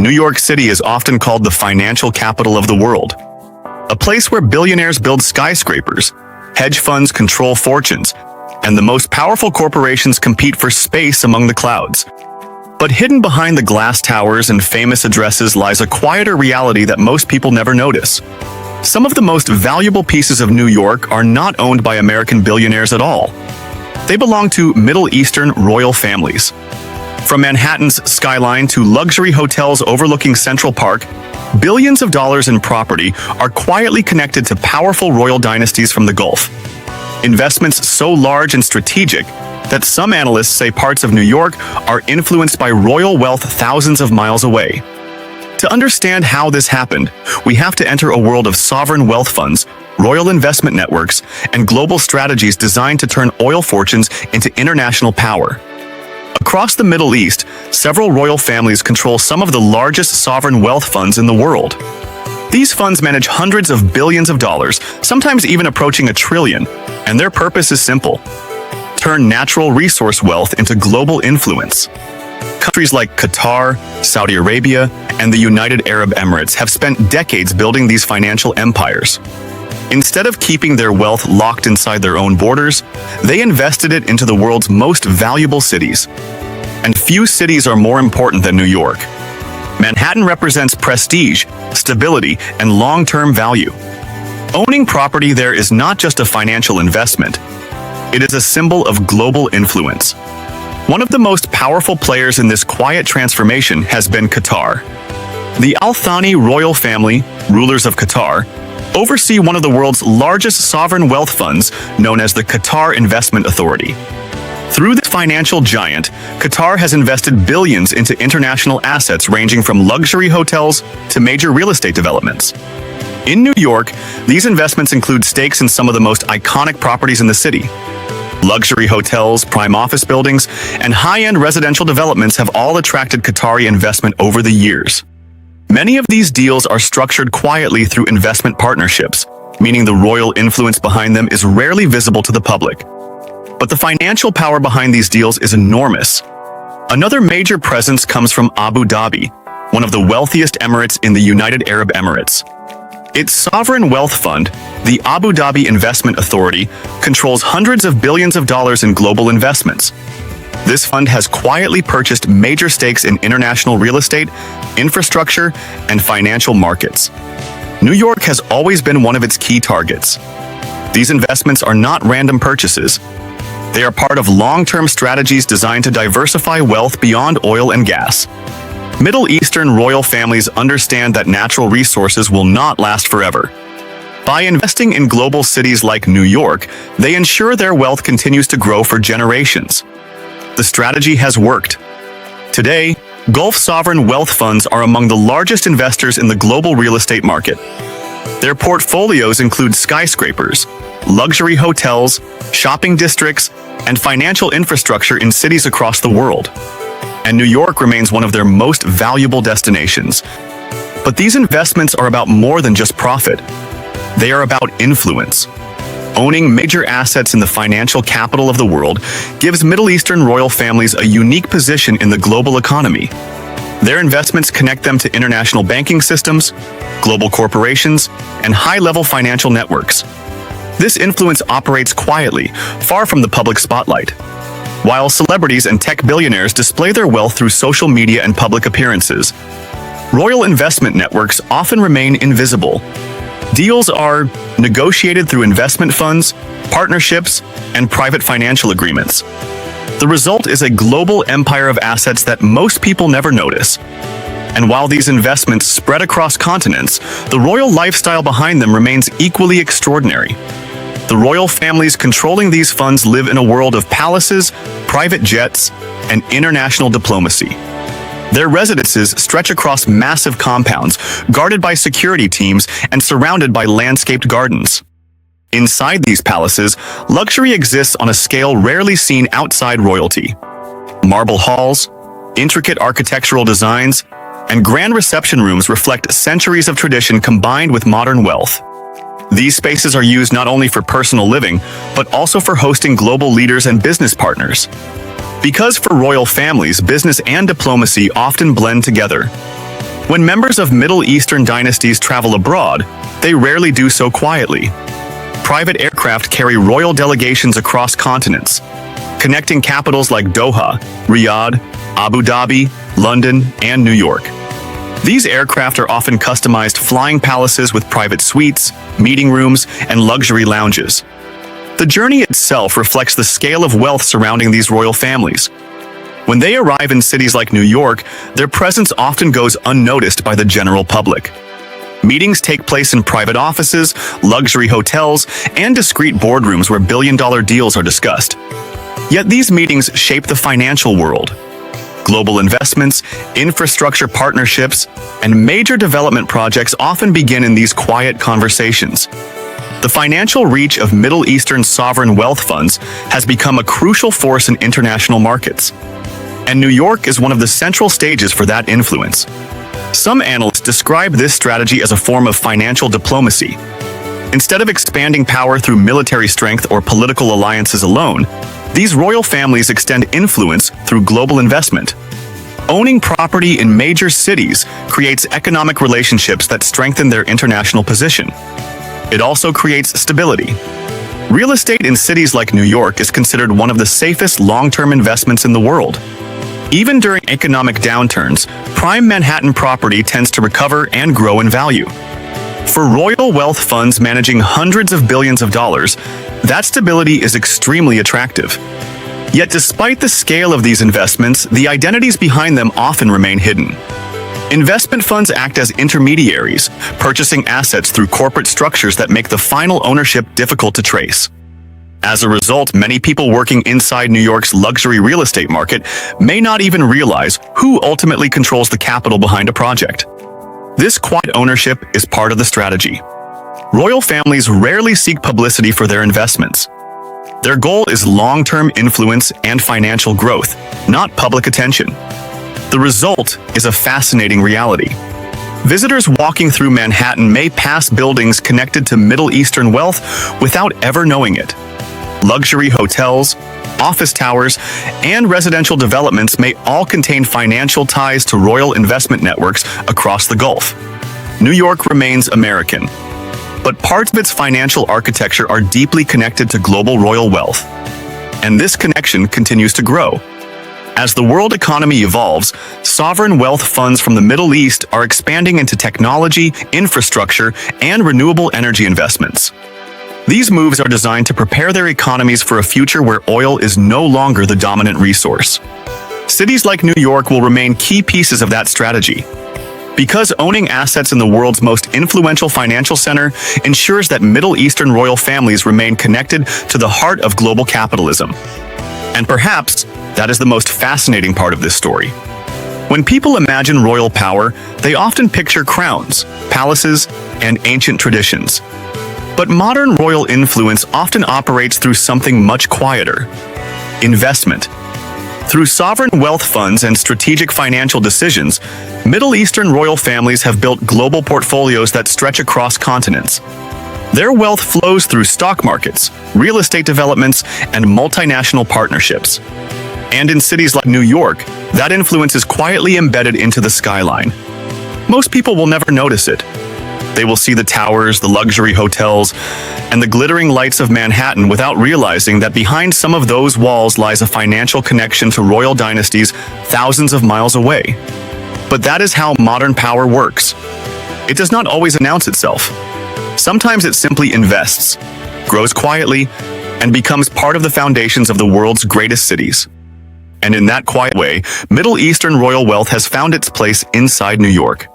New York City is often called the financial capital of the world, a place where billionaires build skyscrapers, hedge funds control fortunes, and the most powerful corporations compete for space among the clouds. But hidden behind the glass towers and famous addresses lies a quieter reality that most people never notice. Some of the most valuable pieces of New York are not owned by American billionaires at all. They belong to Middle Eastern royal families. From Manhattan's skyline to luxury hotels overlooking Central Park, billions of dollars in property are quietly connected to powerful royal dynasties from the Gulf. Investments so large and strategic that some analysts say parts of New York are influenced by royal wealth thousands of miles away. To understand how this happened, we have to enter a world of sovereign wealth funds, royal investment networks, and global strategies designed to turn oil fortunes into international power. Across the Middle East, several royal families control some of the largest sovereign wealth funds in the world. These funds manage hundreds of billions of dollars, sometimes even approaching $1 trillion, and their purpose is simple: turn natural resource wealth into global influence. Countries like Qatar, Saudi Arabia, and the United Arab Emirates have spent decades building these financial empires. Instead of keeping their wealth locked inside their own borders, they invested it into the world's most valuable cities. And few cities are more important than New York. Manhattan represents prestige, stability, and long-term value. Owning property there is not just a financial investment. It is a symbol of global influence. One of the most powerful players in this quiet transformation has been Qatar. The Al Thani royal family, rulers of Qatar, oversee one of the world's largest sovereign wealth funds, known as the Qatar Investment Authority. Through this financial giant, Qatar has invested billions into international assets ranging from luxury hotels to major real estate developments. In New York, these investments include stakes in some of the most iconic properties in the city. Luxury hotels, prime office buildings, and high-end residential developments have all attracted Qatari investment over the years. Many of these deals are structured quietly through investment partnerships, meaning the royal influence behind them is rarely visible to the public. But the financial power behind these deals is enormous. Another major presence comes from Abu Dhabi, one of the wealthiest emirates in the United Arab Emirates. Its sovereign wealth fund, the Abu Dhabi Investment Authority, controls hundreds of billions of dollars in global investments. This fund has quietly purchased major stakes in international real estate, infrastructure, and financial markets. New York has always been one of its key targets. These investments are not random purchases. They are part of long-term strategies designed to diversify wealth beyond oil and gas. Middle Eastern royal families understand that natural resources will not last forever. By investing in global cities like New York, they ensure their wealth continues to grow for generations. The strategy has worked. Today, Gulf sovereign wealth funds are among the largest investors in the global real estate market. Their portfolios include skyscrapers, luxury hotels, shopping districts, and financial infrastructure in cities across the world. And New York remains one of their most valuable destinations. But these investments are about more than just profit. They are about influence. Owning major assets in the financial capital of the world gives Middle Eastern royal families a unique position in the global economy. Their investments connect them to international banking systems, global corporations, and high-level financial networks. This influence operates quietly, far from the public spotlight. While celebrities and tech billionaires display their wealth through social media and public appearances, royal investment networks often remain invisible. Deals are negotiated through investment funds, partnerships, and private financial agreements. The result is a global empire of assets that most people never notice. And while these investments spread across continents, the royal lifestyle behind them remains equally extraordinary. The royal families controlling these funds live in a world of palaces, private jets, and international diplomacy. Their residences stretch across massive compounds, guarded by security teams and surrounded by landscaped gardens. Inside these palaces, luxury exists on a scale rarely seen outside royalty. Marble halls, intricate architectural designs, and grand reception rooms reflect centuries of tradition combined with modern wealth. These spaces are used not only for personal living, but also for hosting global leaders and business partners. Because for royal families, business and diplomacy often blend together. When members of Middle Eastern dynasties travel abroad, they rarely do so quietly. Private aircraft carry royal delegations across continents, connecting capitals like Doha, Riyadh, Abu Dhabi, London, and New York. These aircraft are often customized flying palaces with private suites, meeting rooms, and luxury lounges. The journey itself reflects the scale of wealth surrounding these royal families. When they arrive in cities like New York, their presence often goes unnoticed by the general public. Meetings take place in private offices, luxury hotels, and discreet boardrooms where billion-dollar deals are discussed. Yet these meetings shape the financial world. Global investments, infrastructure partnerships, and major development projects often begin in these quiet conversations. The financial reach of Middle Eastern sovereign wealth funds has become a crucial force in international markets. And New York is one of the central stages for that influence. Some analysts describe this strategy as a form of financial diplomacy. Instead of expanding power through military strength or political alliances alone, these royal families extend influence through global investment. Owning property in major cities creates economic relationships that strengthen their international position. It also creates stability. Real estate in cities like New York is considered one of the safest long-term investments in the world. Even during economic downturns, prime Manhattan property tends to recover and grow in value. For royal wealth funds managing hundreds of billions of dollars, that stability is extremely attractive. Yet despite the scale of these investments, the identities behind them often remain hidden. Investment funds act as intermediaries, purchasing assets through corporate structures that make the final ownership difficult to trace. As a result, many people working inside New York's luxury real estate market may not even realize who ultimately controls the capital behind a project. This quiet ownership is part of the strategy. Royal families rarely seek publicity for their investments. Their goal is long-term influence and financial growth, not public attention. The result is a fascinating reality. Visitors walking through Manhattan may pass buildings connected to Middle Eastern wealth without ever knowing it. Luxury hotels, office towers, and residential developments may all contain financial ties to royal investment networks across the Gulf. New York remains American, but parts of its financial architecture are deeply connected to global royal wealth. And this connection continues to grow. As the world economy evolves, sovereign wealth funds from the Middle East are expanding into technology, infrastructure, and renewable energy investments. These moves are designed to prepare their economies for a future where oil is no longer the dominant resource. Cities like New York will remain key pieces of that strategy. Because owning assets in the world's most influential financial center ensures that Middle Eastern royal families remain connected to the heart of global capitalism. And perhaps that is the most fascinating part of this story. When people imagine royal power, they often picture crowns, palaces, and ancient traditions. But modern royal influence often operates through something much quieter: investment. Through sovereign wealth funds and strategic financial decisions, Middle Eastern royal families have built global portfolios that stretch across continents. Their wealth flows through stock markets, real estate developments, and multinational partnerships. And in cities like New York, that influence is quietly embedded into the skyline. Most people will never notice it. They will see the towers, the luxury hotels, and the glittering lights of Manhattan without realizing that behind some of those walls lies a financial connection to royal dynasties thousands of miles away. But that is how modern power works. It does not always announce itself. Sometimes it simply invests, grows quietly, and becomes part of the foundations of the world's greatest cities. And in that quiet way, Middle Eastern royal wealth has found its place inside New York.